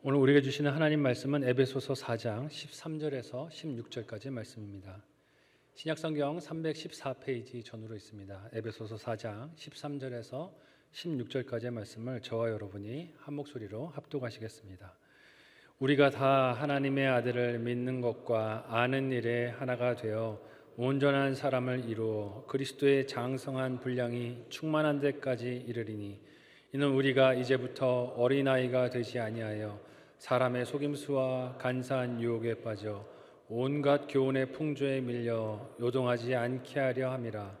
오늘 우리에게 주시는 하나님 말씀은 에베소서 4장 13절에서 16절까지의 말씀입니다. 신약성경 314페이지 전후로 있습니다. 에베소서 4장 13절에서 16절까지의 말씀을 저와 여러분이 한 목소리로 합독하시겠습니다. 우리가 다 하나님의 아들을 믿는 것과 아는 일에 하나가 되어 온전한 사람을 이루어 그리스도의 장성한 분량이 충만한 데까지 이르리니 이는 우리가 이제부터 어린아이가 되지 아니하여 사람의 속임수와 간사한 유혹에 빠져 온갖 교훈의 풍조에 밀려 요동하지 않게 하려 함이라.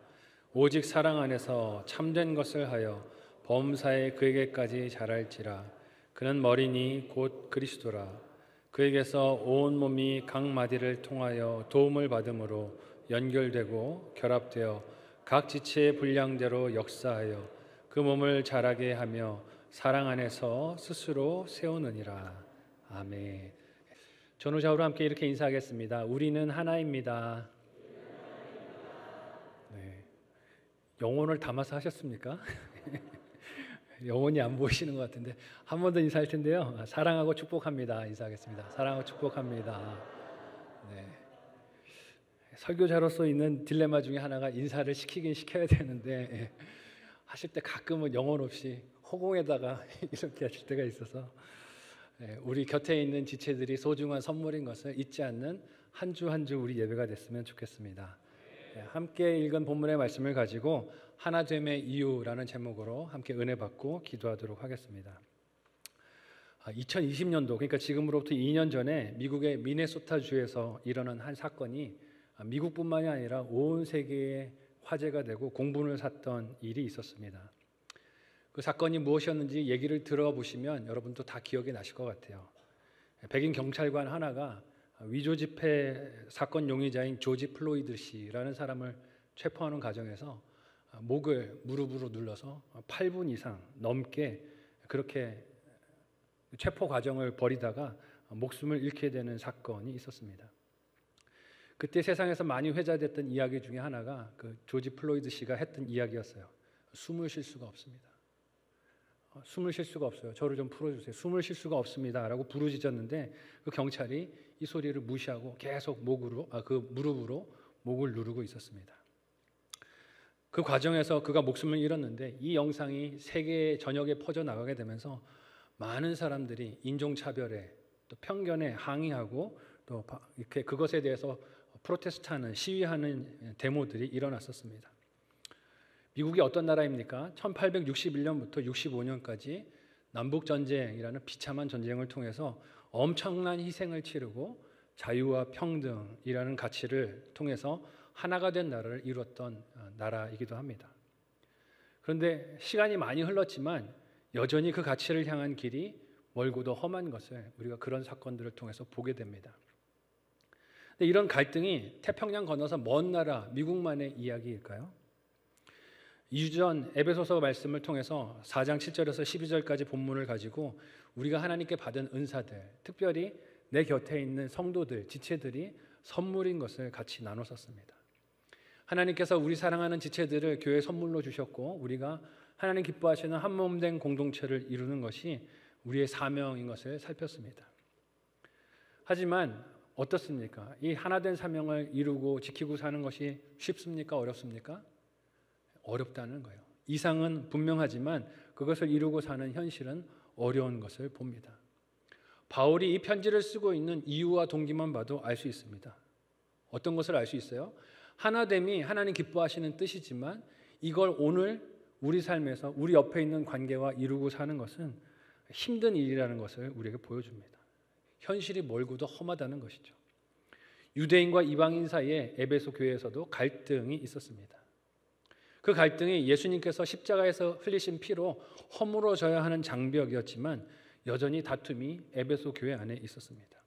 오직 사랑 안에서 참된 것을 하여 범사에 그에게까지 자랄지라. 그는 머리니 곧 그리스도라. 그에게서 온 몸이 각 마디를 통하여 도움을 받음으로 연결되고 결합되어 각 지체의 분량대로 역사하여 그 몸을 자라게 하며 사랑 안에서 스스로 세우느니라. 아멘. 전후좌우로 함께 이렇게 인사하겠습니다. 우리는 하나입니다. 네. 영혼을 담아서 하셨습니까? 영혼이 안 보이시는 것 같은데 한 번 더 인사할 텐데요. 사랑하고 축복합니다. 인사하겠습니다. 사랑하고 축복합니다. 네. 설교자로서 있는 딜레마 중에 하나가 인사를 시키긴 시켜야 되는데 하실 때 가끔은 영혼 없이 허공에다가 이렇게 하실 때가 있어서 우리 곁에 있는 지체들이 소중한 선물인 것을 잊지 않는 한 주 한 주 우리 예배가 됐으면 좋겠습니다. 함께 읽은 본문의 말씀을 가지고 하나됨의 이유라는 제목으로 함께 은혜 받고 기도하도록 하겠습니다. 2020년도 그러니까 지금으로부터 2년 전에 미국의 미네소타주에서 일어난 한 사건이 미국뿐만이 아니라 온 세계에 화제가 되고 공분을 샀던 일이 있었습니다. 그 사건이 무엇이었는지 얘기를 들어보시면 여러분도 다 기억이 나실 것 같아요. 백인 경찰관 하나가 위조 지폐 사건 용의자인 조지 플로이드 씨라는 사람을 체포하는 과정에서 목을 무릎으로 눌러서 8분 이상 넘게 그렇게 체포 과정을 벌이다가 목숨을 잃게 되는 사건이 있었습니다. 그때 세상에서 많이 회자됐던 이야기 중에 하나가 그 조지 플로이드 씨가 했던 이야기였어요. 숨을 쉴 수가 없습니다. 숨을 쉴 수가 없어요. 저를 좀 풀어주세요. 숨을 쉴 수가 없습니다. 라고 부르짖었는데 그 경찰이 이 소리를 무시하고 계속 무릎으로 목을 누르고 있었습니다. 그 과정에서 그가 목숨을 잃었는데 이 영상이 세계 전역에 퍼져나가게 되면서 많은 사람들이 인종차별에 또 편견에 항의하고 또 이렇게 그것에 대해서 프로테스트하는 시위하는 데모들이 일어났었습니다. 미국이 어떤 나라입니까? 1861년부터 65년까지 남북전쟁이라는 비참한 전쟁을 통해서 엄청난 희생을 치르고 자유와 평등이라는 가치를 통해서 하나가 된 나라를 이뤘던 나라이기도 합니다. 그런데 시간이 많이 흘렀지만 여전히 그 가치를 향한 길이 멀고도 험한 것을 우리가 그런 사건들을 통해서 보게 됩니다. 근데 이런 갈등이 태평양 건너서 먼 나라 미국만의 이야기일까요? 2주 전 에베소서 말씀을 통해서 4장 7절에서 12절까지 본문을 가지고 우리가 하나님께 받은 은사들, 특별히 내 곁에 있는 성도들, 지체들이 선물인 것을 같이 나눴었습니다. 하나님께서 우리 사랑하는 지체들을 교회 선물로 주셨고 우리가 하나님 기뻐하시는 한 몸 된 공동체를 이루는 것이 우리의 사명인 것을 살폈습니다. 하지만 어떻습니까? 이 하나된 사명을 이루고 지키고 사는 것이 쉽습니까? 어렵습니까? 어렵다는 거예요. 이상은 분명하지만 그것을 이루고 사는 현실은 어려운 것을 봅니다. 바울이 이 편지를 쓰고 있는 이유와 동기만 봐도 알 수 있습니다. 어떤 것을 알 수 있어요? 하나됨이 하나님 기뻐하시는 뜻이지만 이걸 오늘 우리 삶에서 우리 옆에 있는 관계와 이루고 사는 것은 힘든 일이라는 것을 우리에게 보여줍니다. 현실이 멀고도 험하다는 것이죠. 유대인과 이방인 사이에 에베소 교회에서도 갈등이 있었습니다. 그 갈등이 예수님께서 십자가에서 흘리신 피로 허물어져야 하는 장벽이었지만 여전히 다툼이 에베소 교회 안에 있었습니다.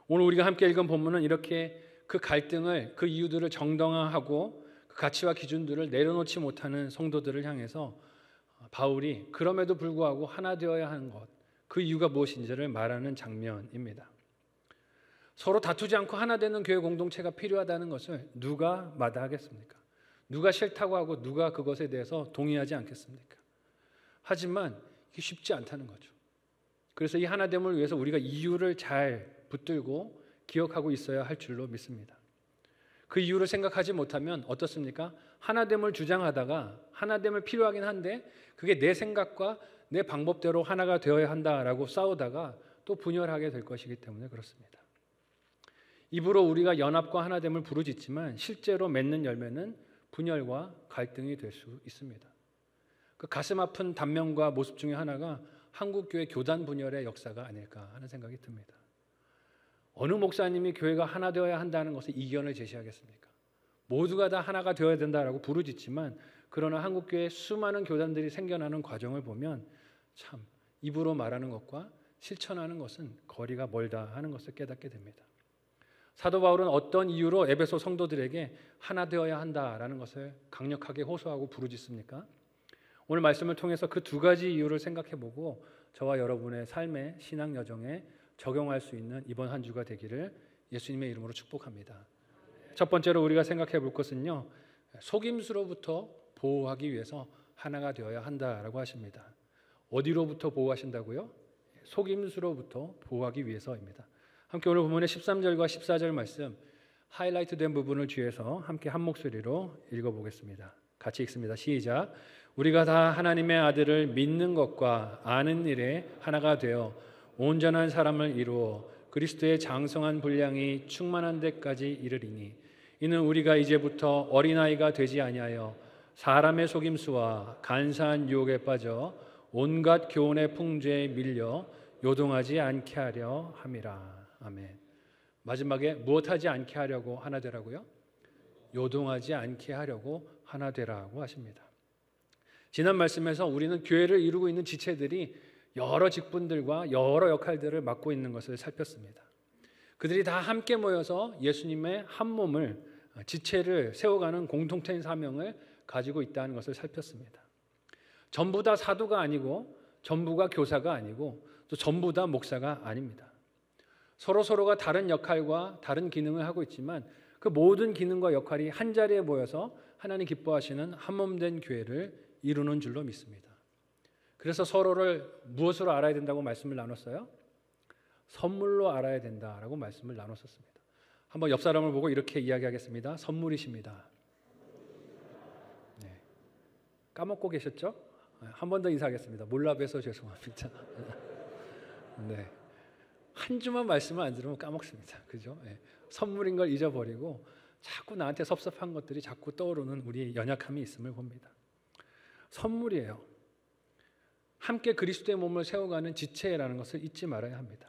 오늘 우리가 함께 읽은 본문은 이렇게 그 갈등을, 그 이유들을 정당화하고 그 가치와 기준들을 내려놓지 못하는 성도들을 향해서 바울이 그럼에도 불구하고 하나 되어야 하는 것, 그 이유가 무엇인지를 말하는 장면입니다. 서로 다투지 않고 하나 되는 교회 공동체가 필요하다는 것을 누가 마다하겠습니까? 누가 싫다고 하고 누가 그것에 대해서 동의하지 않겠습니까? 하지만 이게 쉽지 않다는 거죠. 그래서 이 하나됨을 위해서 우리가 이유를 잘 붙들고 기억하고 있어야 할 줄로 믿습니다. 그 이유를 생각하지 못하면 어떻습니까? 하나됨을 주장하다가 하나됨을 필요하긴 한데 그게 내 생각과 내 방법대로 하나가 되어야 한다라고 싸우다가 또 분열하게 될 것이기 때문에 그렇습니다. 입으로 우리가 연합과 하나됨을 부르짖지만 실제로 맺는 열매는 분열과 갈등이 될 수 있습니다. 그 가슴 아픈 단면과 모습 중에 하나가 한국교회 교단 분열의 역사가 아닐까 하는 생각이 듭니다. 어느 목사님이 교회가 하나 되어야 한다는 것을 이견을 제시하겠습니까? 모두가 다 하나가 되어야 된다라고 부르짖지만 그러나 한국교회 수많은 교단들이 생겨나는 과정을 보면 참 입으로 말하는 것과 실천하는 것은 거리가 멀다 하는 것을 깨닫게 됩니다. 사도 바울은 어떤 이유로 에베소 성도들에게 하나 되어야 한다라는 것을 강력하게 호소하고 부르짖습니까? 오늘 말씀을 통해서 그 두 가지 이유를 생각해보고 저와 여러분의 삶의 신앙 여정에 적용할 수 있는 이번 한 주가 되기를 예수님의 이름으로 축복합니다. 첫 번째로 우리가 생각해 볼 것은요, 속임수로부터 보호하기 위해서 하나가 되어야 한다라고 하십니다. 어디로부터 보호하신다고요? 속임수로부터 보호하기 위해서입니다. 함께 오늘 본문의 13절과 14절 말씀 하이라이트 된 부분을 주의해서 함께 한 목소리로 읽어보겠습니다. 같이 읽습니다. 시작. 우리가 다 하나님의 아들을 믿는 것과 아는 일에 하나가 되어 온전한 사람을 이루어 그리스도의 장성한 분량이 충만한 데까지 이르리니 이는 우리가 이제부터 어린아이가 되지 아니하여 사람의 속임수와 간사한 유혹에 빠져 온갖 교훈의 풍조에 밀려 요동하지 않게 하려 함이라. 아멘. 마지막에 무엇하지 않게 하려고 하나 되라고요? 요동하지 않게 하려고 하나 되라고 하십니다. 지난 말씀에서 우리는 교회를 이루고 있는 지체들이 여러 직분들과 여러 역할들을 맡고 있는 것을 살폈습니다. 그들이 다 함께 모여서 예수님의 한 몸을 지체를 세워가는 공통된 사명을 가지고 있다는 것을 살폈습니다. 전부 다 사도가 아니고 전부가 교사가 아니고 또 전부 다 목사가 아닙니다. 서로가 다른 역할과 다른 기능을 하고 있지만 그 모든 기능과 역할이 한 자리에 모여서 하나님 기뻐하시는 한 몸 된 교회를 이루는 줄로 믿습니다. 그래서 서로를 무엇으로 알아야 된다고 말씀을 나눴어요? 선물로 알아야 된다라고 말씀을 나눴었습니다. 한번 옆 사람을 보고 이렇게 이야기하겠습니다. 선물이십니다. 네. 까먹고 계셨죠? 한 번 더 인사하겠습니다. 몰라 뵈서 죄송합니다. 네. 한 주만 말씀을 안 들으면 까먹습니다. 그죠? 네. 선물인 걸 잊어버리고 자꾸 나한테 섭섭한 것들이 자꾸 떠오르는 우리 연약함이 있음을 봅니다. 선물이에요. 함께 그리스도의 몸을 세워가는 지체라는 것을 잊지 말아야 합니다.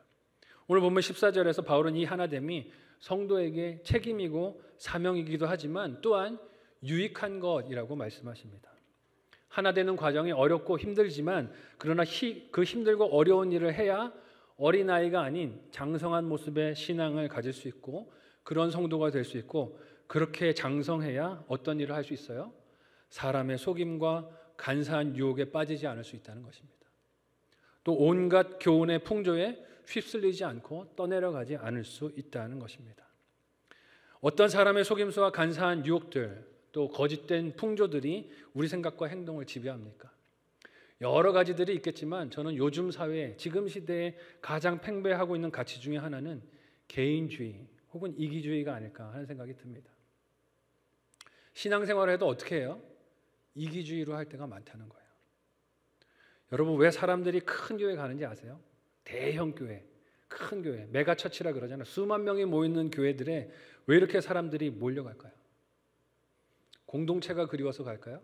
오늘 보면 14절에서 바울은 이 하나됨이 성도에게 책임이고 사명이기도 하지만 또한 유익한 것이라고 말씀하십니다. 하나 되는 과정이 어렵고 힘들지만 그러나 그 힘들고 어려운 일을 해야 어린아이가 아닌 장성한 모습의 신앙을 가질 수 있고 그런 성도가 될 수 있고 그렇게 장성해야 어떤 일을 할 수 있어요? 사람의 속임과 간사한 유혹에 빠지지 않을 수 있다는 것입니다. 또 온갖 교훈의 풍조에 휩쓸리지 않고 떠내려가지 않을 수 있다는 것입니다. 어떤 사람의 속임수와 간사한 유혹들 또 거짓된 풍조들이 우리 생각과 행동을 지배합니까? 여러 가지들이 있겠지만 저는 요즘 사회에 지금 시대에 가장 팽배하고 있는 가치 중에 하나는 개인주의 혹은 이기주의가 아닐까 하는 생각이 듭니다. 신앙생활을 해도 어떻게 해요? 이기주의로 할 때가 많다는 거예요. 여러분 왜 사람들이 큰 교회 가는지 아세요? 대형 교회, 큰 교회, 메가처치라 그러잖아요. 수만 명이 모이는 교회들에 왜 이렇게 사람들이 몰려갈까요? 공동체가 그리워서 갈까요?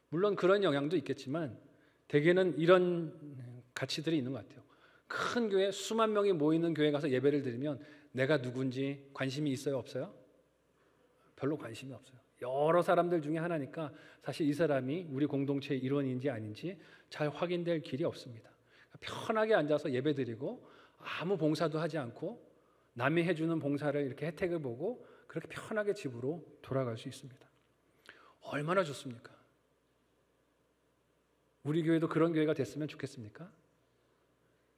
물론 그런 영향도 있겠지만 대개는 이런 가치들이 있는 것 같아요. 큰 교회, 수만 명이 모이는 교회 가서 예배를 드리면 내가 누군지 관심이 있어요, 없어요? 별로 관심이 없어요. 여러 사람들 중에 하나니까 사실 이 사람이 우리 공동체의 일원인지 아닌지 잘 확인될 길이 없습니다. 편하게 앉아서 예배드리고 아무 봉사도 하지 않고 남이 해주는 봉사를 이렇게 혜택을 보고 그렇게 편하게 집으로 돌아갈 수 있습니다. 얼마나 좋습니까? 우리 교회도 그런 교회가 됐으면 좋겠습니까?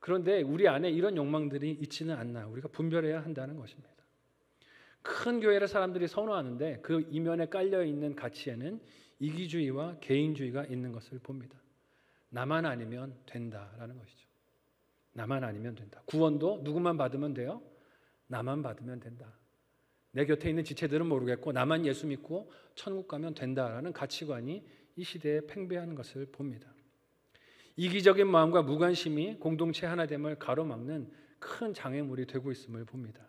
그런데 우리 안에 이런 욕망들이 있지는 않나 우리가 분별해야 한다는 것입니다. 큰 교회를 사람들이 선호하는데 그 이면에 깔려있는 가치에는 이기주의와 개인주의가 있는 것을 봅니다. 나만 아니면 된다라는 것이죠. 나만 아니면 된다. 구원도 누구만 받으면 돼요? 나만 받으면 된다. 내 곁에 있는 지체들은 모르겠고 나만 예수 믿고 천국 가면 된다라는 가치관이 이 시대에 팽배하는 것을 봅니다. 이기적인 마음과 무관심이 공동체 하나됨을 가로막는 큰 장애물이 되고 있음을 봅니다.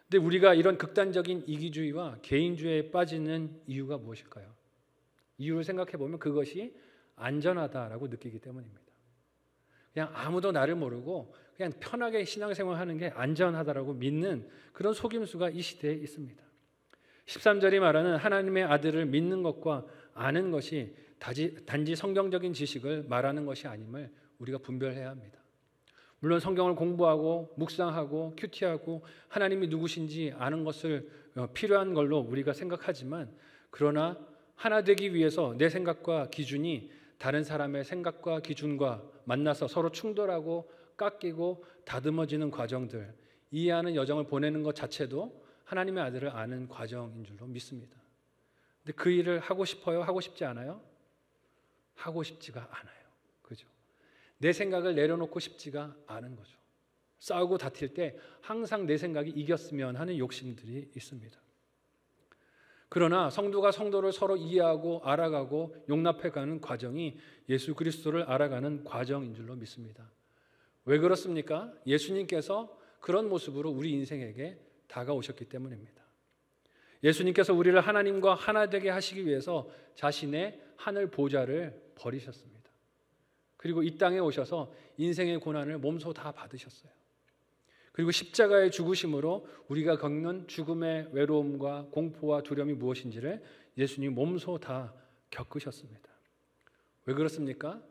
근데 우리가 이런 극단적인 이기주의와 개인주의에 빠지는 이유가 무엇일까요? 이유를 생각해 보면 그것이 안전하다라고 느끼기 때문입니다. 그냥 아무도 나를 모르고 그냥 편하게 신앙생활하는 게 안전하다라고 믿는 그런 속임수가 이 시대에 있습니다. 13절이 말하는 하나님의 아들을 믿는 것과 아는 것이 단지 성경적인 지식을 말하는 것이 아님을 우리가 분별해야 합니다. 물론 성경을 공부하고 묵상하고 큐티하고 하나님이 누구신지 아는 것을 필요한 걸로 우리가 생각하지만, 그러나 하나 되기 위해서 내 생각과 기준이 다른 사람의 생각과 기준과 만나서 서로 충돌하고 깎이고 다듬어지는 과정들, 이해하는 여정을 보내는 것 자체도 하나님의 아들을 아는 과정인 줄로 믿습니다. 근데 그 일을 하고 싶어요? 하고 싶지 않아요? 하고 싶지가 않아요. 그죠? 내 생각을 내려놓고 싶지가 않은 거죠. 싸우고 다툴 때 항상 내 생각이 이겼으면 하는 욕심들이 있습니다. 그러나 성도가 성도를 서로 이해하고 알아가고 용납해가는 과정이 예수 그리스도를 알아가는 과정인 줄로 믿습니다. 왜 그렇습니까? 예수님께서 그런 모습으로 우리 인생에게 다가오셨기 때문입니다. 예수님께서 우리를 하나님과 하나 되게 하시기 위해서 자신의 하늘 보좌를 버리셨습니다. 그리고 이 땅에 오셔서 인생의 고난을 몸소 다 받으셨어요. 그리고 십자가의 죽으심으로 우리가 겪는 죽음의 외로움과 공포와 두려움이 무엇인지를 예수님 몸소 다 겪으셨습니다. 왜 그렇습니까?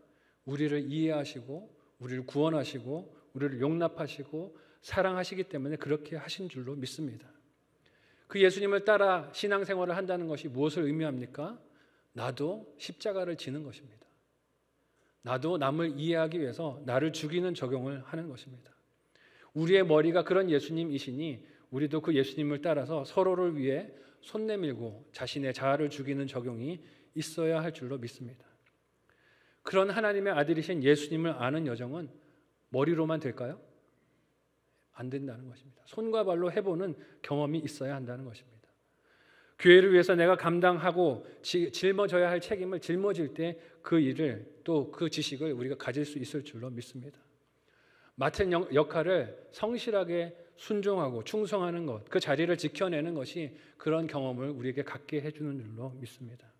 우리를 이해하시고 우리를 구원하시고 우리를 용납하시고 사랑하시기 때문에 그렇게 하신 줄로 믿습니다. 그 예수님을 따라 신앙생활을 한다는 것이 무엇을 의미합니까? 나도 십자가를 지는 것입니다. 나도 남을 이해하기 위해서 나를 죽이는 적용을 하는 것입니다. 우리의 머리가 그런 예수님이시니 우리도 그 예수님을 따라서 서로를 위해 손 내밀고 자신의 자아를 죽이는 적용이 있어야 할 줄로 믿습니다. 그런 하나님의 아들이신 예수님을 아는 여정은 머리로만 될까요? 안 된다는 것입니다. 손과 발로 해보는 경험이 있어야 한다는 것입니다. 교회를 위해서 내가 감당하고 짊어져야 할 책임을 짊어질 때 그 일을 또 그 지식을 우리가 가질 수 있을 줄로 믿습니다. 맡은 역할을 성실하게 순종하고 충성하는 것, 그 자리를 지켜내는 것이 그런 경험을 우리에게 갖게 해주는 줄로 믿습니다.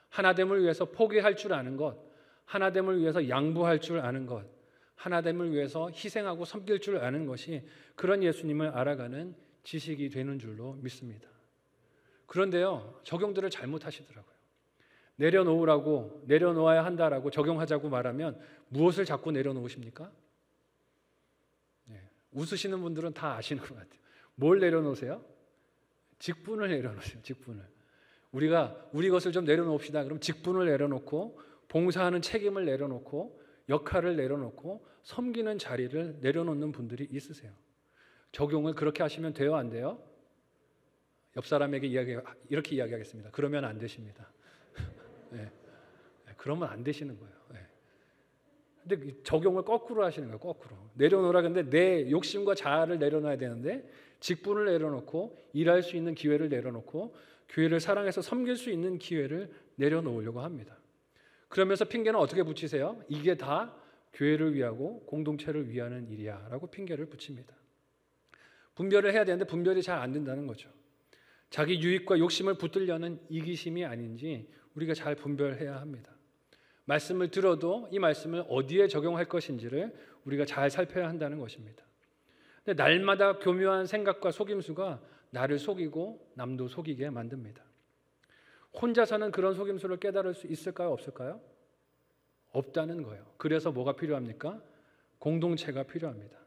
하나됨을 위해서 포기할 줄 아는 것, 하나됨을 위해서 양보할 줄 아는 것, 하나됨을 위해서 희생하고 섬길 줄 아는 것이 그런 예수님을 알아가는 지식이 되는 줄로 믿습니다. 그런데요, 적용들을 잘못하시더라고요. 내려놓으라고, 내려놓아야 한다라고 적용하자고 말하면 무엇을 자꾸 내려놓으십니까? 웃으시는 분들은 다 아시는 것 같아요. 뭘 내려놓으세요? 직분을 내려놓으세요. 직분을. 우리 것을 좀 내려놓읍시다. 그럼 직분을 내려놓고 봉사하는 책임을 내려놓고 역할을 내려놓고 섬기는 자리를 내려놓는 분들이 있으세요. 적용을 그렇게 하시면 돼요? 안 돼요? 옆 사람에게 이렇게 이야기하겠습니다. 그러면 안 되십니다. 네. 그러면 안 되시는 거예요. 네. 근데 적용을 거꾸로 하시는 거예요. 거꾸로. 내려놓으라. 근데 내 욕심과 자아를 내려놔야 되는데 직분을 내려놓고 일할 수 있는 기회를 내려놓고 교회를 사랑해서 섬길 수 있는 기회를 내려놓으려고 합니다. 그러면서 핑계는 어떻게 붙이세요? 이게 다 교회를 위하고 공동체를 위하는 일이야 라고 핑계를 붙입니다. 분별을 해야 되는데 분별이 잘 안 된다는 거죠. 자기 유익과 욕심을 붙들려는 이기심이 아닌지 우리가 잘 분별해야 합니다. 말씀을 들어도 이 말씀을 어디에 적용할 것인지를 우리가 잘 살펴야 한다는 것입니다. 근데 날마다 교묘한 생각과 속임수가 나를 속이고 남도 속이게 만듭니다. 혼자서는 그런 속임수를 깨달을 수 있을까요? 없을까요? 없다는 거예요. 그래서 뭐가 필요합니까? 공동체가 필요합니다.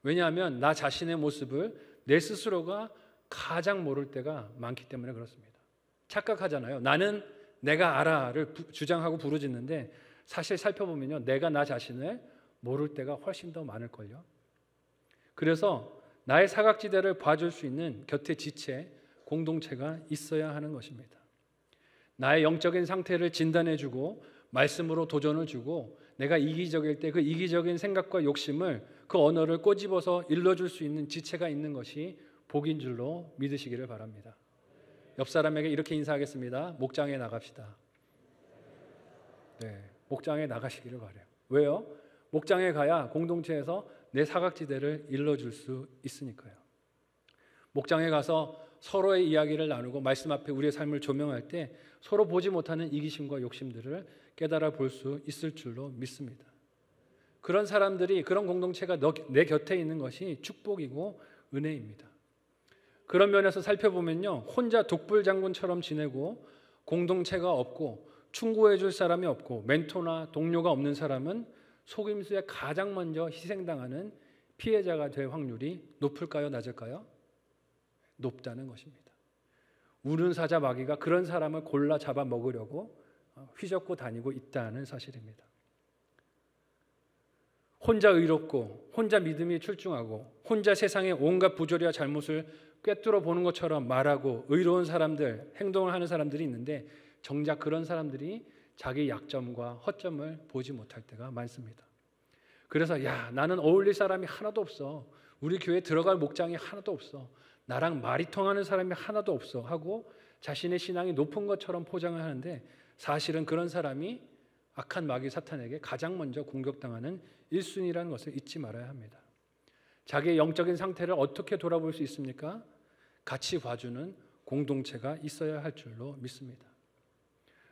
왜냐하면 나 자신의 모습을 내 스스로가 가장 모를 때가 많기 때문에 그렇습니다. 착각하잖아요. 나는 내가 알아를 주장하고 부르짖는데 사실 살펴보면요, 내가 나 자신을 모를 때가 훨씬 더 많을걸요. 그래서 나의 사각지대를 봐줄 수 있는 곁에 지체, 공동체가 있어야 하는 것입니다. 나의 영적인 상태를 진단해주고 말씀으로 도전을 주고 내가 이기적일 때 그 이기적인 생각과 욕심을 그 언어를 꼬집어서 일러줄 수 있는 지체가 있는 것이 복인 줄로 믿으시기를 바랍니다. 옆 사람에게 이렇게 인사하겠습니다. 목장에 나갑시다. 네, 목장에 나가시기를 바라요. 왜요? 목장에 가야 공동체에서 내 사각지대를 일러줄 수 있으니까요. 목장에 가서 서로의 이야기를 나누고 말씀 앞에 우리의 삶을 조명할 때 서로 보지 못하는 이기심과 욕심들을 깨달아 볼 수 있을 줄로 믿습니다. 그런 사람들이, 그런 공동체가 내 곁에 있는 것이 축복이고 은혜입니다. 그런 면에서 살펴보면요, 혼자 독불장군처럼 지내고 공동체가 없고 충고해 줄 사람이 없고 멘토나 동료가 없는 사람은 속임수에 가장 먼저 희생당하는 피해자가 될 확률이 높을까요, 낮을까요? 높다는 것입니다. 우는 사자 마귀가 그런 사람을 골라 잡아 먹으려고 휘젓고 다니고 있다는 사실입니다. 혼자 의롭고 혼자 믿음이 출중하고 혼자 세상의 온갖 부조리와 잘못을 꿰뚫어 보는 것처럼 말하고 의로운 사람들, 행동을 하는 사람들이 있는데 정작 그런 사람들이 자기 약점과 허점을 보지 못할 때가 많습니다. 그래서 나는 어울릴 사람이 하나도 없어. 우리 교회에 들어갈 목장이 하나도 없어. 나랑 말이 통하는 사람이 하나도 없어 하고 자신의 신앙이 높은 것처럼 포장을 하는데 사실은 그런 사람이 악한 마귀 사탄에게 가장 먼저 공격당하는 1순위라는 것을 잊지 말아야 합니다. 자기의 영적인 상태를 어떻게 돌아볼 수 있습니까? 같이 봐주는 공동체가 있어야 할 줄로 믿습니다.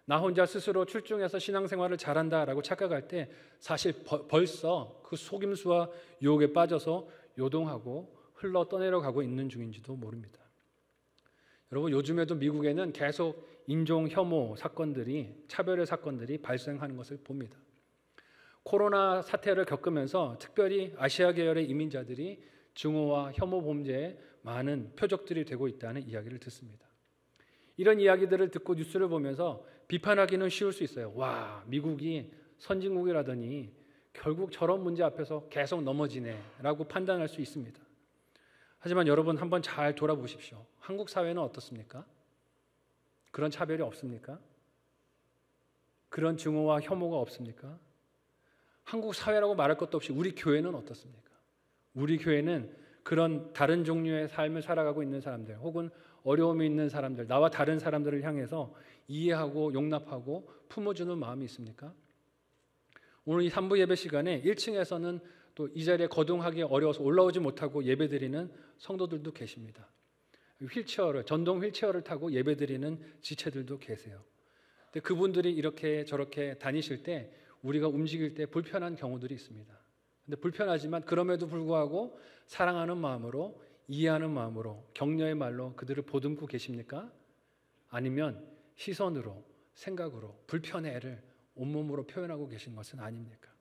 나 혼자 스스로 출중해서 신앙생활을 잘한다라고 착각할 때 사실 벌써 그 속임수와 유혹에 빠져서 요동하고 흘러 떠내려가고 있는 중인지도 모릅니다. 여러분, 요즘에도 미국에는 계속 인종 혐오 사건들이, 차별의 사건들이 발생하는 것을 봅니다. 코로나 사태를 겪으면서 특별히 아시아 계열의 이민자들이 증오와 혐오 범죄에 많은 표적들이 되고 있다는 이야기를 듣습니다. 이런 이야기들을 듣고 뉴스를 보면서 비판하기는 쉬울 수 있어요. 와, 미국이 선진국이라더니 결국 저런 문제 앞에서 계속 넘어지네 라고 판단할 수 있습니다. 하지만 여러분, 한번 잘 돌아보십시오. 한국 사회는 어떻습니까? 그런 차별이 없습니까? 그런 증오와 혐오가 없습니까? 한국 사회라고 말할 것도 없이 우리 교회는 어떻습니까? 우리 교회는 그런 다른 종류의 삶을 살아가고 있는 사람들, 혹은 어려움이 있는 사람들, 나와 다른 사람들을 향해서 이해하고 용납하고 품어주는 마음이 있습니까? 오늘 이 3부 예배 시간에 1층에서는 또 이 자리에 거동하기 어려워서 올라오지 못하고 예배드리는 성도들도 계십니다. 전동 휠체어를 타고 예배드리는 지체들도 계세요. 근데 그분들이 이렇게 저렇게 다니실 때 우리가 움직일 때 불편한 경우들이 있습니다. 근데 불편하지만 그럼에도 불구하고 사랑하는 마음으로, 이해하는 마음으로, 격려의 말로 그들을 보듬고 계십니까? 아니면 시선으로, 생각으로 불편해를 온몸으로 표현하고 계신 것은 아닙니까?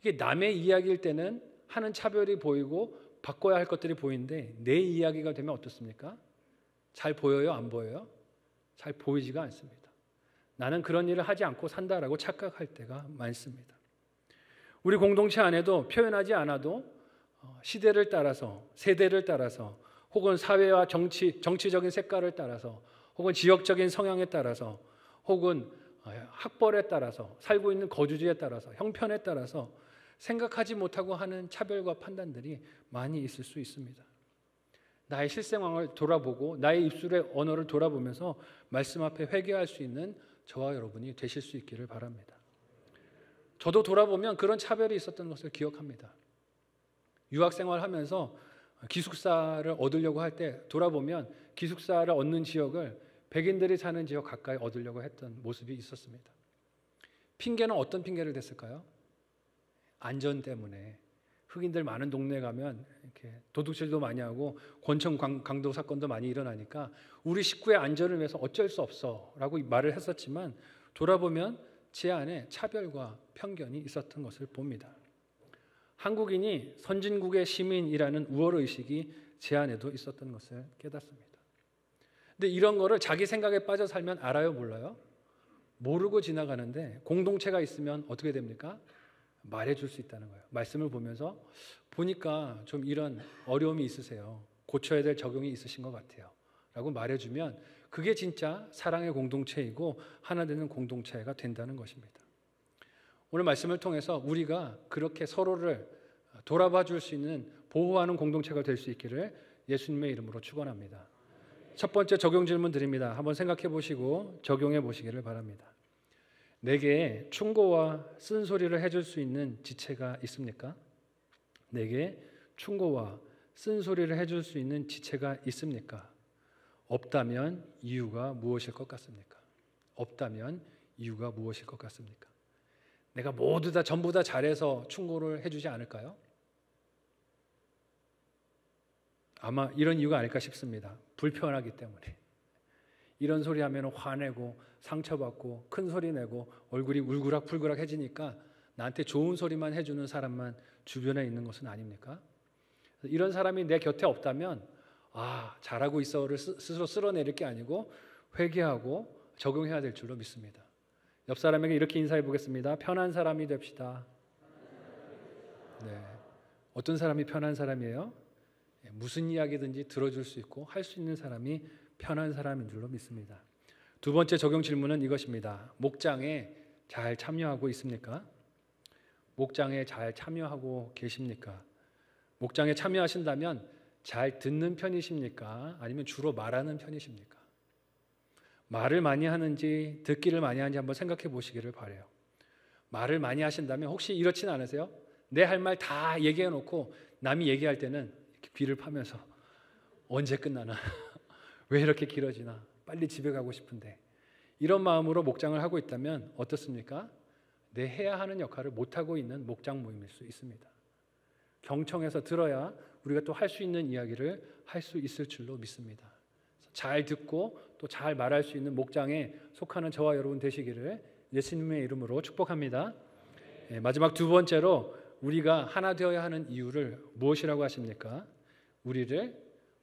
이게 남의 이야기일 때는 하는 차별이 보이고 바꿔야 할 것들이 보이는데 내 이야기가 되면 어떻습니까? 잘 보여요? 안 보여요? 잘 보이지가 않습니다. 나는 그런 일을 하지 않고 산다라고 착각할 때가 많습니다. 우리 공동체 안에도 표현하지 않아도 시대를 따라서, 세대를 따라서, 혹은 사회와 정치적인 색깔을 따라서, 혹은 지역적인 성향에 따라서, 혹은 학벌에 따라서, 살고 있는 거주지에 따라서, 형편에 따라서 생각하지 못하고 하는 차별과 판단들이 많이 있을 수 있습니다. 나의 실생활을 돌아보고 나의 입술의 언어를 돌아보면서 말씀 앞에 회개할 수 있는 저와 여러분이 되실 수 있기를 바랍니다. 저도 돌아보면 그런 차별이 있었던 것을 기억합니다. 유학생활 하면서 기숙사를 얻으려고 할 때 돌아보면 기숙사를 얻는 지역을 백인들이 사는 지역 가까이 얻으려고 했던 모습이 있었습니다. 핑계는 어떤 핑계를 댔을까요? 안전 때문에. 흑인들 많은 동네에 가면 이렇게 도둑질도 많이 하고 권총 강도 사건도 많이 일어나니까 우리 식구의 안전을 위해서 어쩔 수 없어 라고 말을 했었지만 돌아보면 제 안에 차별과 편견이 있었던 것을 봅니다. 한국인이 선진국의 시민이라는 우월의식이 제 안에도 있었던 것을 깨닫습니다. 근데 이런 거를 자기 생각에 빠져 살면 알아요, 몰라요? 모르고 지나가는데 공동체가 있으면 어떻게 됩니까? 말해줄 수 있다는 거예요. 말씀을 보면서 보니까 좀 이런 어려움이 있으세요. 고쳐야 될 적용이 있으신 것 같아요. 라고 말해주면 그게 진짜 사랑의 공동체이고 하나 되는 공동체가 된다는 것입니다. 오늘 말씀을 통해서 우리가 그렇게 서로를 돌아봐 줄 수 있는 보호하는 공동체가 될 수 있기를 예수님의 이름으로 축원합니다. 첫 번째 적용 질문 드립니다. 한번 생각해 보시고 적용해 보시기를 바랍니다. 내게 충고와 쓴소리를 해줄 수 있는 지체가 있습니까? 내게 충고와 쓴소리를 해줄 수 있는 지체가 있습니까? 없다면 이유가 무엇일 것 같습니까? 없다면 이유가 무엇일 것 같습니까? 내가 모두 다 전부 다 잘해서 충고를 해주지 않을까요? 아마 이런 이유가 아닐까 싶습니다. 불편하기 때문에. 이런 소리 하면 화내고 상처받고 큰 소리 내고 얼굴이 울그락불그락 해지니까 나한테 좋은 소리만 해주는 사람만 주변에 있는 것은 아닙니까? 이런 사람이 내 곁에 없다면 잘하고 있어를 스스로 쓸어내릴 게 아니고 회개하고 적용해야 될 줄로 믿습니다. 옆 사람에게 이렇게 인사해 보겠습니다. 편한 사람이 됩시다. 네. 어떤 사람이 편한 사람이에요? 무슨 이야기든지 들어줄 수 있고 할 수 있는 사람이 편한 사람인 줄로 믿습니다. 두 번째 적용 질문은 이것입니다. 목장에 잘 참여하고 있습니까? 목장에 잘 참여하고 계십니까? 목장에 참여하신다면 잘 듣는 편이십니까? 아니면 주로 말하는 편이십니까? 말을 많이 하는지 듣기를 많이 하는지 한번 생각해 보시기를 바라요. 말을 많이 하신다면 혹시 이렇진 않으세요? 내 할 말 다 얘기해 놓고 남이 얘기할 때는 이렇게 귀를 파면서 언제 끝나나? 왜 이렇게 길어지나? 빨리 집에 가고 싶은데. 이런 마음으로 목장을 하고 있다면 어떻습니까? 내 해야 하는 역할을 못하고 있는 목장 모임일 수 있습니다. 경청해서 들어야 우리가 또 할 수 있는 이야기를 할 수 있을 줄로 믿습니다. 잘 듣고 또 잘 말할 수 있는 목장에 속하는 저와 여러분 되시기를 예수님의 이름으로 축복합니다. 마지막 두 번째로 우리가 하나 되어야 하는 이유를 무엇이라고 하십니까? 우리를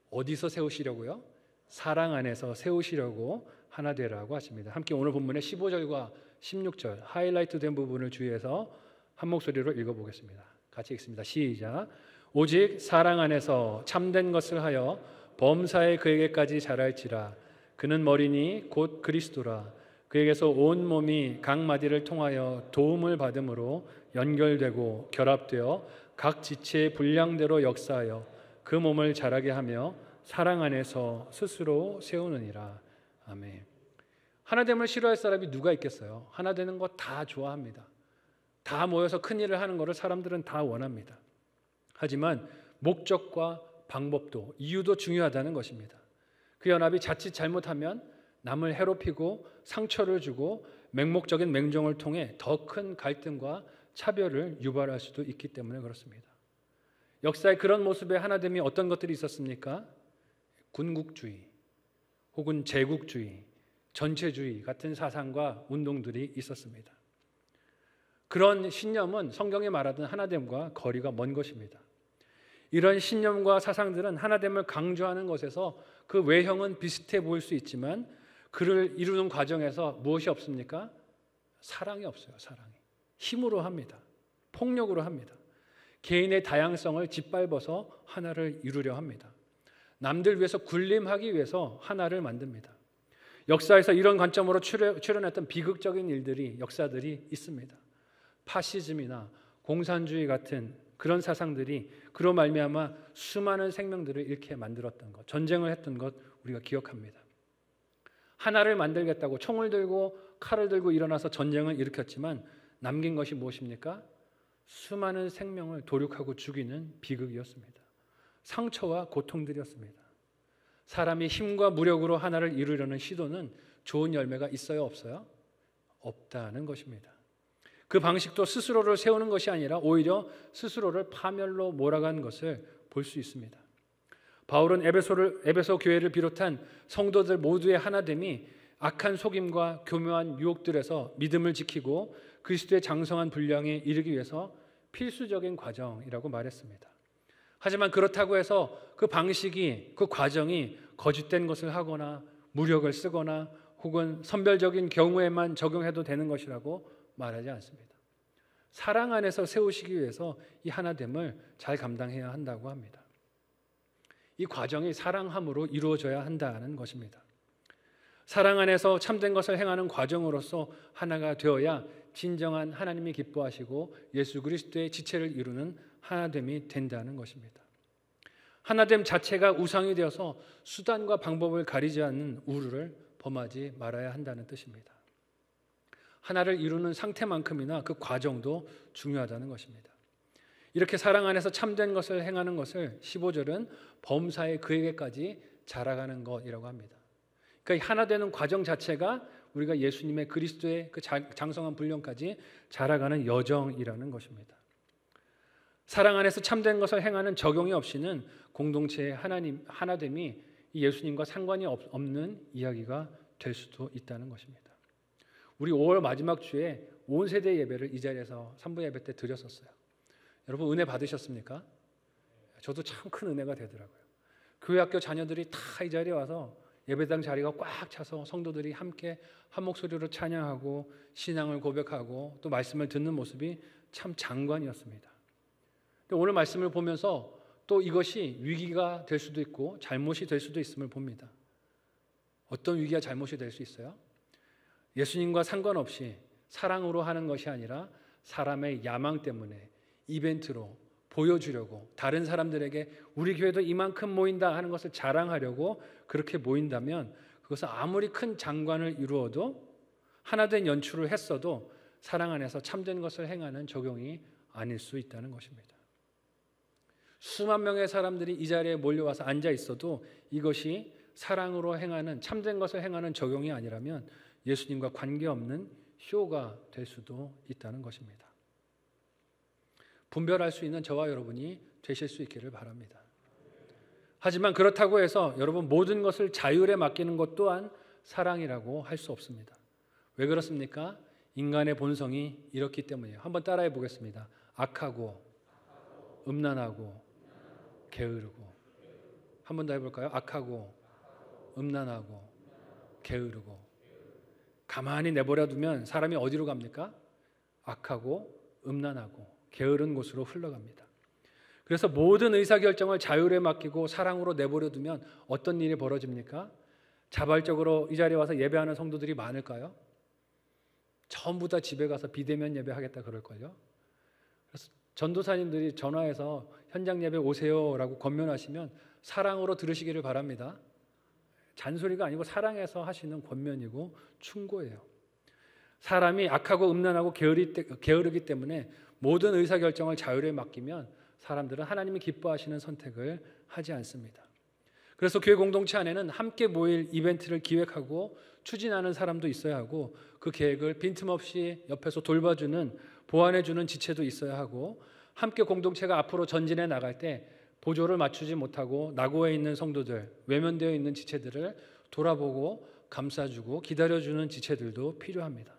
어디서 세우시려고요? 사랑 안에서 세우시려고 하나 되라고 하십니다. 함께 오늘 본문의 15절과 16절 하이라이트 된 부분을 주의해서 한 목소리로 읽어보겠습니다. 같이 읽습니다. 시작. 오직 사랑 안에서 참된 것을 하여 범사에 그에게까지 자랄지라. 그는 머리니 곧 그리스도라. 그에게서 온 몸이 각 마디를 통하여 도움을 받음으로 연결되고 결합되어 각 지체의 분량대로 역사하여 그 몸을 자라게 하며 사랑 안에서 스스로 세우느니라. 아멘. 하나됨을 싫어할 사람이 누가 있겠어요? 하나 되는 거 다 좋아합니다. 다 모여서 큰일을 하는 것을 사람들은 다 원합니다. 하지만 목적과 방법도 이유도 중요하다는 것입니다. 그 연합이 자칫 잘못하면 남을 해롭히고 상처를 주고 맹목적인 맹종을 통해 더 큰 갈등과 차별을 유발할 수도 있기 때문에 그렇습니다. 역사의 그런 모습의 하나됨이 어떤 것들이 있었습니까? 군국주의 혹은 제국주의, 전체주의 같은 사상과 운동들이 있었습니다. 그런 신념은 성경에 말하던 하나됨과 거리가 먼 것입니다. 이런 신념과 사상들은 하나됨을 강조하는 것에서 그 외형은 비슷해 보일 수 있지만 그를 이루는 과정에서 무엇이 없습니까? 사랑이 없어요. 사랑이. 힘으로 합니다. 폭력으로 합니다. 개인의 다양성을 짓밟아서 하나를 이루려 합니다. 남들 위해서 군림하기 위해서 하나를 만듭니다. 역사에서 이런 관점으로 출현했던 비극적인 일들이 역사들이 있습니다. 파시즘이나 공산주의 같은 그런 사상들이 그로 말미암아 수많은 생명들을 잃게 만들었던 것, 전쟁을 했던 것 우리가 기억합니다. 하나를 만들겠다고 총을 들고 칼을 들고 일어나서 전쟁을 일으켰지만 남긴 것이 무엇입니까? 수많은 생명을 도륙하고 죽이는 비극이었습니다. 상처와 고통들이었습니다. 사람이 힘과 무력으로 하나를 이루려는 시도는 좋은 열매가 있어요, 없어요? 없다는 것입니다. 그 방식도 스스로를 세우는 것이 아니라 오히려 스스로를 파멸로 몰아간 것을 볼 수 있습니다. 바울은 에베소 교회를 비롯한 성도들 모두의 하나됨이 악한 속임과 교묘한 유혹들에서 믿음을 지키고 그리스도의 장성한 분량에 이르기 위해서 필수적인 과정이라고 말했습니다. 하지만 그렇다고 해서 그 방식이, 그 과정이 거짓된 것을 하거나 무력을 쓰거나 혹은 선별적인 경우에만 적용해도 되는 것이라고 말하지 않습니다. 사랑 안에서 세우시기 위해서 이 하나됨을 잘 감당해야 한다고 합니다. 이 과정이 사랑함으로 이루어져야 한다는 것입니다. 사랑 안에서 참된 것을 행하는 과정으로서 하나가 되어야 진정한 하나님이 기뻐하시고 예수 그리스도의 지체를 이루는 하나됨이 된다는 것입니다. 하나됨 자체가 우상이 되어서 수단과 방법을 가리지 않는 우르를 범하지 말아야 한다는 뜻입니다. 하나를 이루는 상태만큼이나 그 과정도 중요하다는 것입니다. 이렇게 사랑 안에서 참된 것을 행하는 것을 15절은 범사에 그에게까지 자라가는 것이라고 합니다. 그러니까 하나 되는 과정 자체가 우리가 예수님의 그리스도의 그 장성한 분량까지 자라가는 여정이라는 것입니다. 사랑 안에서 참된 것을 행하는 적용이 없이는 공동체의 하나됨이 예수님과 상관이 없는 이야기가 될 수도 있다는 것입니다. 우리 5월 마지막 주에 온 세대 예배를 이 자리에서 3부 예배 때 드렸었어요. 여러분 은혜 받으셨습니까? 저도 참 큰 은혜가 되더라고요. 교회 학교 자녀들이 다 이 자리에 와서 예배당 자리가 꽉 차서 성도들이 함께 한 목소리로 찬양하고 신앙을 고백하고 또 말씀을 듣는 모습이 참 장관이었습니다. 오늘 말씀을 보면서 또 이것이 위기가 될 수도 있고 잘못이 될 수도 있음을 봅니다. 어떤 위기가 잘못이 될 수 있어요? 예수님과 상관없이 사랑으로 하는 것이 아니라 사람의 야망 때문에 이벤트로 보여주려고 다른 사람들에게 우리 교회도 이만큼 모인다 하는 것을 자랑하려고 그렇게 모인다면 그것은 아무리 큰 장관을 이루어도 하나된 연출을 했어도 사랑 안에서 참된 것을 행하는 적용이 아닐 수 있다는 것입니다. 수만 명의 사람들이 이 자리에 몰려와서 앉아 있어도 이것이 사랑으로 행하는 참된 것을 행하는 적용이 아니라면 예수님과 관계없는 쇼가 될 수도 있다는 것입니다. 분별할 수 있는 저와 여러분이 되실 수 있기를 바랍니다. 하지만 그렇다고 해서 여러분 모든 것을 자율에 맡기는 것 또한 사랑이라고 할 수 없습니다. 왜 그렇습니까? 인간의 본성이 이렇기 때문이에요. 한번 따라해 보겠습니다. 악하고 음란하고 게으르고. 한 번 더 해볼까요? 악하고 음란하고 게으르고. 가만히 내버려 두면 사람이 어디로 갑니까? 악하고 음란하고 게으른 곳으로 흘러갑니다. 그래서 모든 의사결정을 자율에 맡기고 사랑으로 내버려 두면 어떤 일이 벌어집니까? 자발적으로 이 자리에 와서 예배하는 성도들이 많을까요? 전부 다 집에 가서 비대면 예배하겠다 그럴걸요? 그래서 전도사님들이 전화해서 현장 예배 오세요라고 권면하시면 사랑으로 들으시기를 바랍니다. 잔소리가 아니고 사랑해서 하시는 권면이고 충고예요. 사람이 악하고 음란하고 게으르기 때문에 모든 의사결정을 자율에 맡기면 사람들은 하나님이 기뻐하시는 선택을 하지 않습니다. 그래서 교회 공동체 안에는 함께 모일 이벤트를 기획하고 추진하는 사람도 있어야 하고 그 계획을 빈틈없이 옆에서 돌봐주는 보완해주는 지체도 있어야 하고 함께 공동체가 앞으로 전진해 나갈 때 보조를 맞추지 못하고 낙오해 있는 성도들, 외면되어 있는 지체들을 돌아보고 감싸주고 기다려주는 지체들도 필요합니다.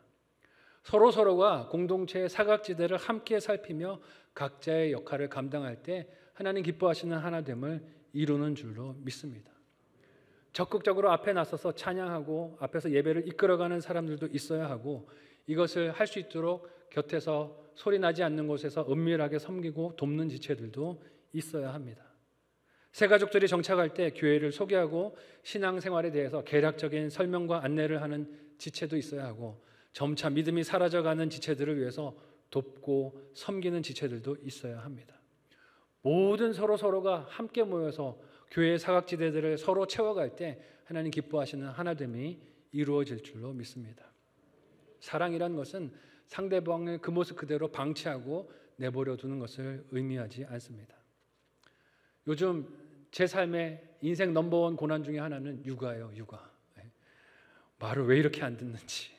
서로가 공동체의 사각지대를 함께 살피며 각자의 역할을 감당할 때 하나님 기뻐하시는 하나됨을 이루는 줄로 믿습니다. 적극적으로 앞에 나서서 찬양하고 앞에서 예배를 이끌어가는 사람들도 있어야 하고 이것을 할 수 있도록 곁에서 소리 나지 않는 곳에서 은밀하게 섬기고 돕는 지체들도 있어야 합니다. 새 가족들이 정착할 때 교회를 소개하고 신앙생활에 대해서 개략적인 설명과 안내를 하는 지체도 있어야 하고 점차 믿음이 사라져가는 지체들을 위해서 돕고 섬기는 지체들도 있어야 합니다. 모든 서로가 함께 모여서 교회의 사각지대들을 서로 채워갈 때 하나님 기뻐하시는 하나됨이 이루어질 줄로 믿습니다. 사랑이란 것은 상대방을 그 모습 그대로 방치하고 내버려 두는 것을 의미하지 않습니다. 요즘 제 삶의 인생 넘버원 고난 중에 하나는 육아예요. 육아. 말을 왜 이렇게 안 듣는지.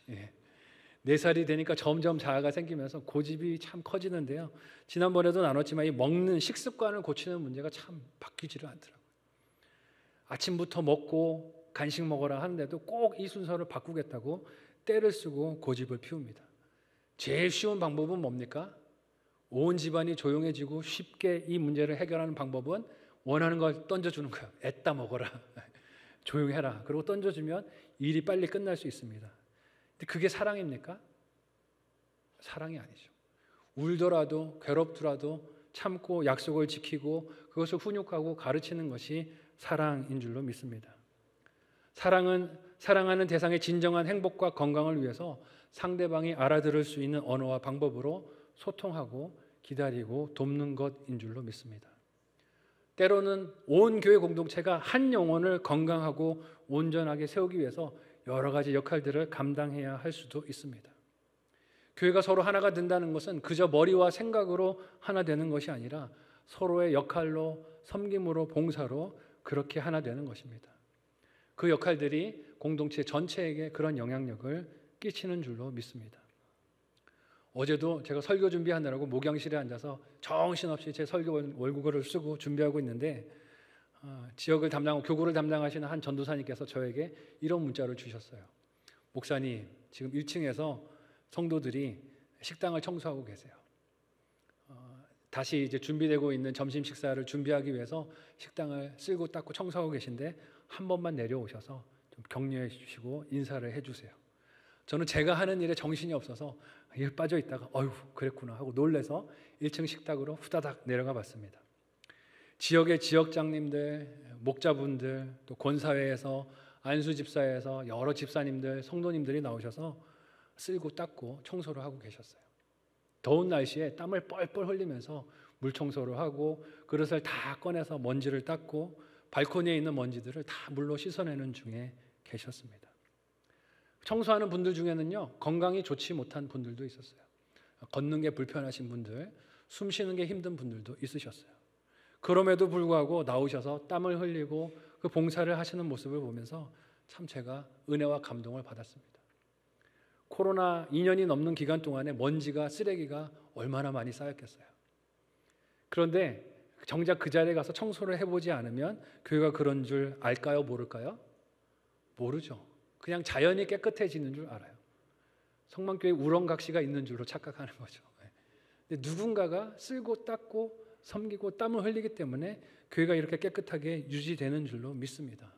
4살이 되니까 점점 자아가 생기면서 고집이 참 커지는데요. 지난번에도 나눴지만 이 먹는 식습관을 고치는 문제가 참 바뀌지를 않더라고요. 아침부터 먹고 간식 먹어라 하는데도 꼭 이 순서를 바꾸겠다고 때를 쓰고 고집을 피웁니다. 제일 쉬운 방법은 뭡니까? 온 집안이 조용해지고 쉽게 이 문제를 해결하는 방법은 원하는 걸 던져주는 거예요. 애따 먹어라. 조용해라. 그리고 던져주면 일이 빨리 끝날 수 있습니다. 근데 그게 사랑입니까? 사랑이 아니죠. 울더라도 괴롭더라도 참고 약속을 지키고 그것을 훈육하고 가르치는 것이 사랑인 줄로 믿습니다. 사랑은 사랑하는 대상의 진정한 행복과 건강을 위해서 상대방이 알아들을 수 있는 언어와 방법으로 소통하고 기다리고 돕는 것인 줄로 믿습니다. 때로는 온 교회 공동체가 한 영혼을 건강하고 온전하게 세우기 위해서 여러 가지 역할들을 감당해야 할 수도 있습니다. 교회가 서로 하나가 된다는 것은 그저 머리와 생각으로 하나 되는 것이 아니라 서로의 역할로, 섬김으로, 봉사로 그렇게 하나 되는 것입니다. 그 역할들이 공동체 전체에게 그런 영향력을 끼치는 줄로 믿습니다. 어제도 제가 설교 준비하느라고 목양실에 앉아서 정신없이 제 설교 월국어를 쓰고 준비하고 있는데 지역을 담당하고 교구를 담당하시는 한 전도사님께서 저에게 이런 문자를 주셨어요. 목사님, 지금 1층에서 성도들이 식당을 청소하고 계세요. 다시 이제 준비되고 있는 점심 식사를 준비하기 위해서 식당을 쓸고 닦고 청소하고 계신데 한 번만 내려오셔서 좀 격려해 주시고 인사를 해 주세요. 저는 제가 하는 일에 정신이 없어서 일 빠져 있다가 어휴 그랬구나 하고 놀래서 1층 식탁으로 후다닥 내려가 봤습니다. 지역의 지역장님들, 목자분들, 또 권사회에서 안수집사에서 여러 집사님들, 성도님들이 나오셔서 쓸고 닦고 청소를 하고 계셨어요. 더운 날씨에 땀을 뻘뻘 흘리면서 물 청소를 하고 그릇을 다 꺼내서 먼지를 닦고 발코니에 있는 먼지들을 다 물로 씻어내는 중에 계셨습니다. 청소하는 분들 중에는요, 건강이 좋지 못한 분들도 있었어요. 걷는 게 불편하신 분들, 숨 쉬는 게 힘든 분들도 있으셨어요. 그럼에도 불구하고 나오셔서 땀을 흘리고 그 봉사를 하시는 모습을 보면서 참 제가 은혜와 감동을 받았습니다. 코로나 2년이 넘는 기간 동안에 먼지가, 쓰레기가 얼마나 많이 쌓였겠어요. 그런데 정작 그 자리에 가서 청소를 해보지 않으면 교회가 그런 줄 알까요? 모를까요? 모르죠. 그냥 자연히 깨끗해지는 줄 알아요. 성만교회 우렁각시가 있는 줄로 착각하는 거죠. 근데 누군가가 쓸고 닦고 섬기고 땀을 흘리기 때문에 교회가 이렇게 깨끗하게 유지되는 줄로 믿습니다.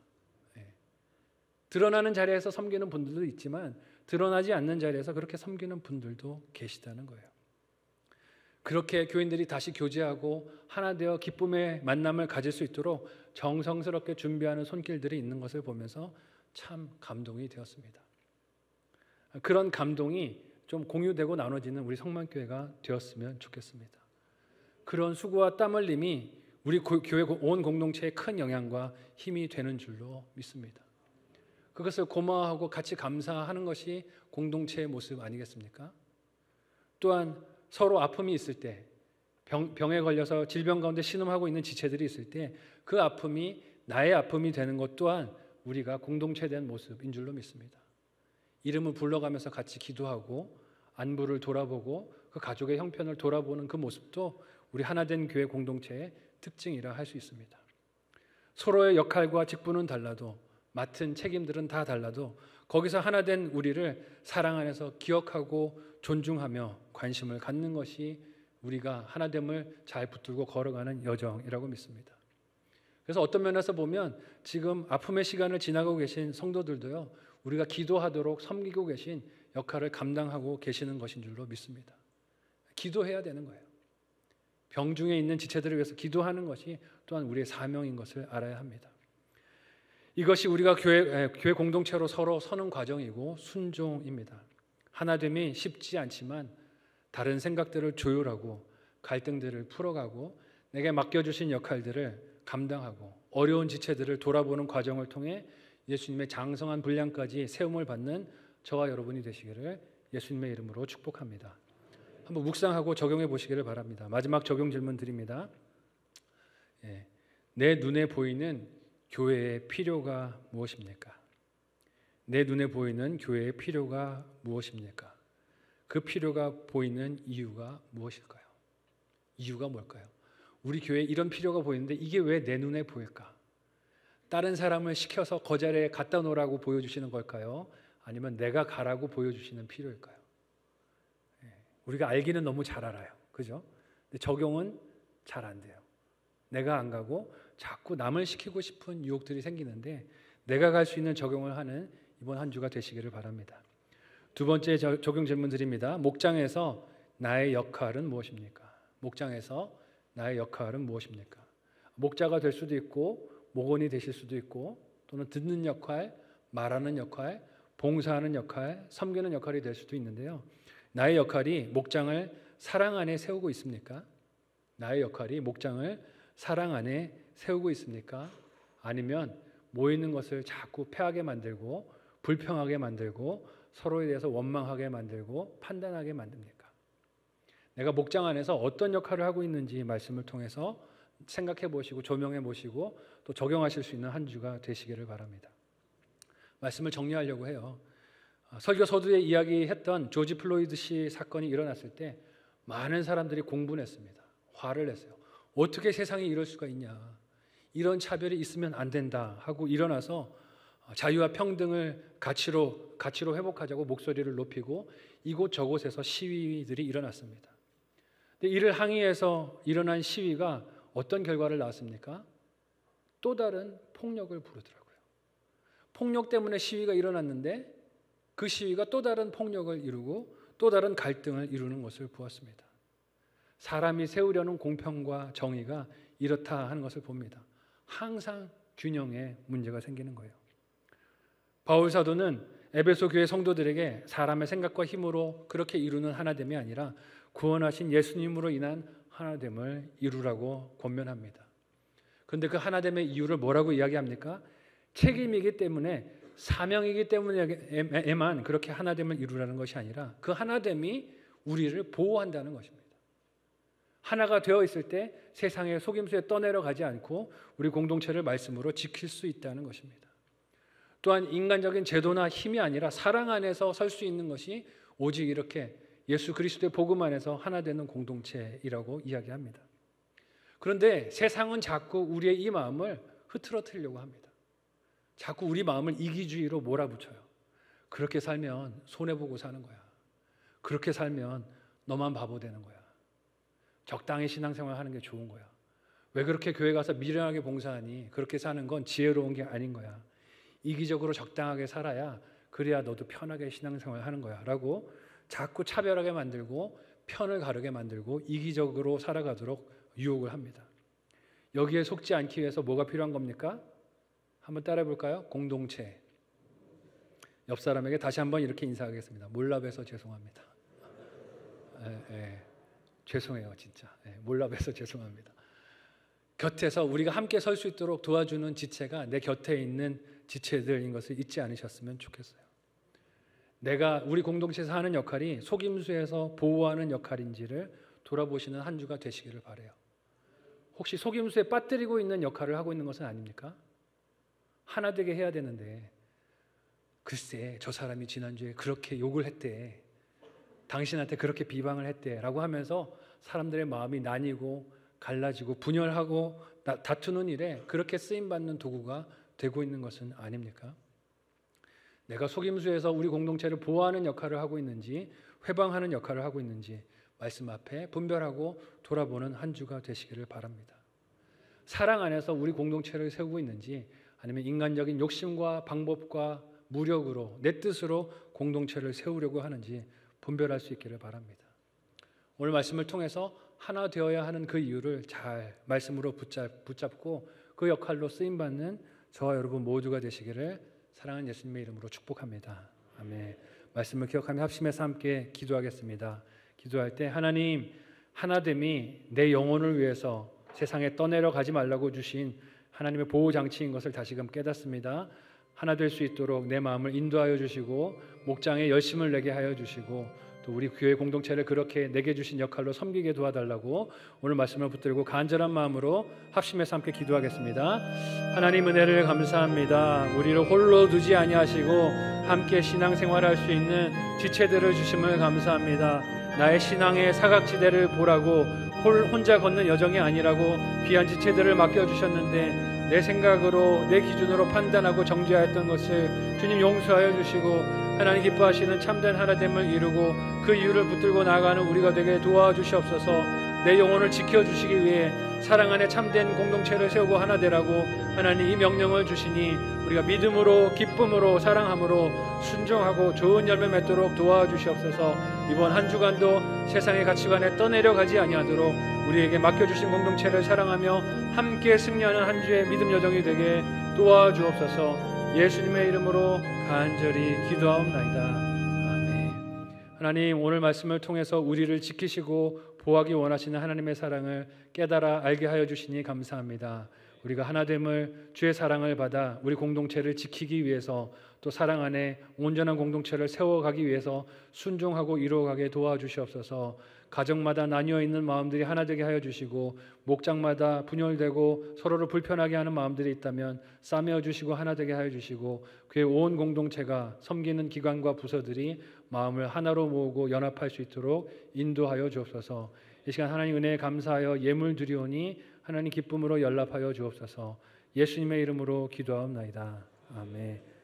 드러나는 자리에서 섬기는 분들도 있지만 드러나지 않는 자리에서 그렇게 섬기는 분들도 계시다는 거예요. 그렇게 교인들이 다시 교제하고 하나 되어 기쁨의 만남을 가질 수 있도록 정성스럽게 준비하는 손길들이 있는 것을 보면서 참 감동이 되었습니다. 그런 감동이 좀 공유되고 나눠지는 우리 성만교회가 되었으면 좋겠습니다. 그런 수고와 땀 흘림이 우리 교회 온 공동체에 큰 영향과 힘이 되는 줄로 믿습니다. 그것을 고마워하고 같이 감사하는 것이 공동체의 모습 아니겠습니까? 또한 서로 아픔이 있을 때, 병에 걸려서 질병 가운데 신음하고 있는 지체들이 있을 때 그 아픔이 나의 아픔이 되는 것 또한 우리가 공동체된 모습인 줄로 믿습니다. 이름을 불러가면서 같이 기도하고 안부를 돌아보고 그 가족의 형편을 돌아보는 그 모습도 우리 하나된 교회 공동체의 특징이라 할 수 있습니다. 서로의 역할과 직분은 달라도 맡은 책임들은 다 달라도 거기서 하나된 우리를 사랑 안에서 기억하고 존중하며 관심을 갖는 것이 우리가 하나됨을 잘 붙들고 걸어가는 여정이라고 믿습니다. 그래서 어떤 면에서 보면 지금 아픔의 시간을 지나고 계신 성도들도요, 우리가 기도하도록 섬기고 계신 역할을 감당하고 계시는 것인 줄로 믿습니다. 기도해야 되는 거예요. 병중에 있는 지체들을 위해서 기도하는 것이 또한 우리의 사명인 것을 알아야 합니다. 이것이 우리가 교회 공동체로 서로 서는 과정이고 순종입니다. 하나됨이 쉽지 않지만 다른 생각들을 조율하고 갈등들을 풀어가고 내게 맡겨주신 역할들을 감당하고 어려운 지체들을 돌아보는 과정을 통해 예수님의 장성한 분량까지 세움을 받는 저와 여러분이 되시기를 예수님의 이름으로 축복합니다. 한번 묵상하고 적용해 보시기를 바랍니다. 마지막 적용 질문 드립니다. 내 눈에 보이는 교회의 필요가 무엇입니까? 내 눈에 보이는 교회의 필요가 무엇입니까? 그 필요가 보이는 이유가 무엇일까요? 이유가 뭘까요? 우리 교회에 이런 필요가 보이는데 이게 왜 내 눈에 보일까? 다른 사람을 시켜서 그 자리에 갖다 놓으라고 보여주시는 걸까요? 아니면 내가 가라고 보여주시는 필요일까요? 우리가 알기는 너무 잘 알아요. 그죠? 근데 적용은 잘 안 돼요. 내가 안 가고 자꾸 남을 시키고 싶은 유혹들이 생기는데 내가 갈 수 있는 적용을 하는 이번 한 주가 되시기를 바랍니다. 두 번째 적용 질문 드립니다. 목장에서 나의 역할은 무엇입니까? 목장에서 나의 역할은 무엇입니까? 목자가 될 수도 있고 목원이 되실 수도 있고 또는 듣는 역할, 말하는 역할, 봉사하는 역할, 섬기는 역할이 될 수도 있는데요. 나의 역할이 목장을 사랑 안에 세우고 있습니까? 나의 역할이 목장을 사랑 안에 세우고 있습니까? 아니면 모이는 것을 자꾸 패하게 만들고 불평하게 만들고 서로에 대해서 원망하게 만들고 판단하게 만듭니까? 내가 목장 안에서 어떤 역할을 하고 있는지 말씀을 통해서 생각해 보시고 조명해 보시고 또 적용하실 수 있는 한 주가 되시기를 바랍니다. 말씀을 정리하려고 해요. 설교 서두에 이야기했던 조지 플로이드 씨 사건이 일어났을 때 많은 사람들이 공분했습니다. 화를 냈어요. 어떻게 세상에 이럴 수가 있냐. 이런 차별이 있으면 안 된다 하고 일어나서 자유와 평등을 가치로 회복하자고 목소리를 높이고 이곳저곳에서 시위들이 일어났습니다. 근데 이를 항의해서 일어난 시위가 어떤 결과를 낳았습니까? 또 다른 폭력을 부르더라고요. 폭력 때문에 시위가 일어났는데 그 시위가 또 다른 폭력을 이루고 또 다른 갈등을 이루는 것을 보았습니다. 사람이 세우려는 공평과 정의가 이렇다 하는 것을 봅니다. 항상 균형에 문제가 생기는 거예요. 바울 사도는 에베소 교회 성도들에게 사람의 생각과 힘으로 그렇게 이루는 하나됨이 아니라 구원하신 예수님으로 인한 하나됨을 이루라고 권면합니다. 그런데 그 하나됨의 이유를 뭐라고 이야기합니까? 책임이기 때문에, 사명이기 때문에만 그렇게 하나됨을 이루라는 것이 아니라 그 하나됨이 우리를 보호한다는 것입니다. 하나가 되어 있을 때 세상의 속임수에 떠내려가지 않고 우리 공동체를 말씀으로 지킬 수 있다는 것입니다. 또한 인간적인 제도나 힘이 아니라 사랑 안에서 설 수 있는 것이 오직 이렇게 예수 그리스도의 복음 안에서 하나 되는 공동체이라고 이야기합니다. 그런데 세상은 자꾸 우리의 이 마음을 흐트러뜨리려고 합니다. 자꾸 우리 마음을 이기주의로 몰아붙여요. 그렇게 살면 손해보고 사는 거야. 그렇게 살면 너만 바보 되는 거야. 적당히 신앙생활 하는 게 좋은 거야. 왜 그렇게 교회 가서 미련하게 봉사하니? 그렇게 사는 건 지혜로운 게 아닌 거야. 이기적으로 적당하게 살아야 그래야 너도 편하게 신앙생활 하는 거야 라고 자꾸 차별하게 만들고 편을 가르게 만들고 이기적으로 살아가도록 유혹을 합니다. 여기에 속지 않기 위해서 뭐가 필요한 겁니까? 한번 따라해 볼까요? 공동체. 옆 사람에게 다시 한번 이렇게 인사하겠습니다. 몰라봬서 죄송합니다. 죄송해요 진짜. 몰라봬서 죄송합니다. 곁에서 우리가 함께 설 수 있도록 도와주는 지체가 내 곁에 있는 지체들인 것을 잊지 않으셨으면 좋겠어요. 내가 우리 공동체에서 하는 역할이 속임수에서 보호하는 역할인지를 돌아보시는 한 주가 되시기를 바라요. 혹시 속임수에 빠뜨리고 있는 역할을 하고 있는 것은 아닙니까? 하나 되게 해야 되는데 글쎄 저 사람이 지난주에 그렇게 욕을 했대, 당신한테 그렇게 비방을 했대 라고 하면서 사람들의 마음이 나뉘고 갈라지고 분열하고 다투는 일에 그렇게 쓰임받는 도구가 되고 있는 것은 아닙니까? 내가 속임수에서 우리 공동체를 보호하는 역할을 하고 있는지 회방하는 역할을 하고 있는지 말씀 앞에 분별하고 돌아보는 한 주가 되시기를 바랍니다. 사랑 안에서 우리 공동체를 세우고 있는지 아니면 인간적인 욕심과 방법과 무력으로 내 뜻으로 공동체를 세우려고 하는지 분별할 수 있기를 바랍니다. 오늘 말씀을 통해서 하나 되어야 하는 그 이유를 잘 말씀으로 붙잡고 그 역할로 쓰임받는 저와 여러분 모두가 되시기를 사랑하는 예수님의 이름으로 축복합니다. 아멘. 말씀을 기억하며 합심해서 함께 기도하겠습니다. 기도할 때 하나님, 하나됨이 내 영혼을 위해서 세상에 떠내려 가지 말라고 주신 하나님의 보호장치인 것을 다시금 깨닫습니다. 하나 될 수 있도록 내 마음을 인도하여 주시고 목장에 열심을 내게 하여 주시고 또 우리 교회 공동체를 그렇게 내게 주신 역할로 섬기게 도와달라고 오늘 말씀을 붙들고 간절한 마음으로 합심해서 함께 기도하겠습니다. 하나님 은혜를 감사합니다. 우리를 홀로 두지 아니하시고 함께 신앙생활할 수 있는 지체들을 주심을 감사합니다. 나의 신앙의 사각지대를 보라고 혼자 걷는 여정이 아니라고 귀한 지체들을 맡겨주셨는데 내 생각으로 내 기준으로 판단하고 정죄하였던 것을 주님 용서하여 주시고 하나님 기뻐하시는 참된 하나됨을 이루고 그 이유를 붙들고 나아가는 우리가 되게 도와주시옵소서. 내 영혼을 지켜주시기 위해 사랑 안에 참된 공동체를 세우고 하나 되라고 하나님 이 명령을 주시니 우리가 믿음으로 기쁨으로 사랑함으로 순종하고 좋은 열매 맺도록 도와주시옵소서. 이번 한 주간도 세상의 가치관에 떠내려가지 아니하도록 우리에게 맡겨주신 공동체를 사랑하며 함께 승리하는 한 주의 믿음 여정이 되게 도와주옵소서. 예수님의 이름으로 간절히 기도하옵나이다. 아멘. 하나님, 오늘 말씀을 통해서 우리를 지키시고 보호하기 원하시는 하나님의 사랑을 깨달아 알게 하여 주시니 감사합니다. 우리가 하나됨을, 주의 사랑을 받아 우리 공동체를 지키기 위해서, 또 사랑 안에 온전한 공동체를 세워가기 위해서 순종하고 이루어가게 도와주시옵소서. 가정마다 나뉘어 있는 마음들이 하나 되게 하여 주시고, 목장마다 분열되고 서로를 불편하게 하는 마음들이 있다면 싸매어 주시고 하나 되게 하여 주시고, 그의 온 공동체가 섬기는 기관과 부서들이 마음을 하나로 모으고 연합할 수 있도록 인도하여 주옵소서. 이 시간 하나님 은혜에 감사하여 예물 드리오니 하나님 기쁨으로 연락하여 주옵소서. 예수님의 이름으로 기도하옵나이다. 아멘.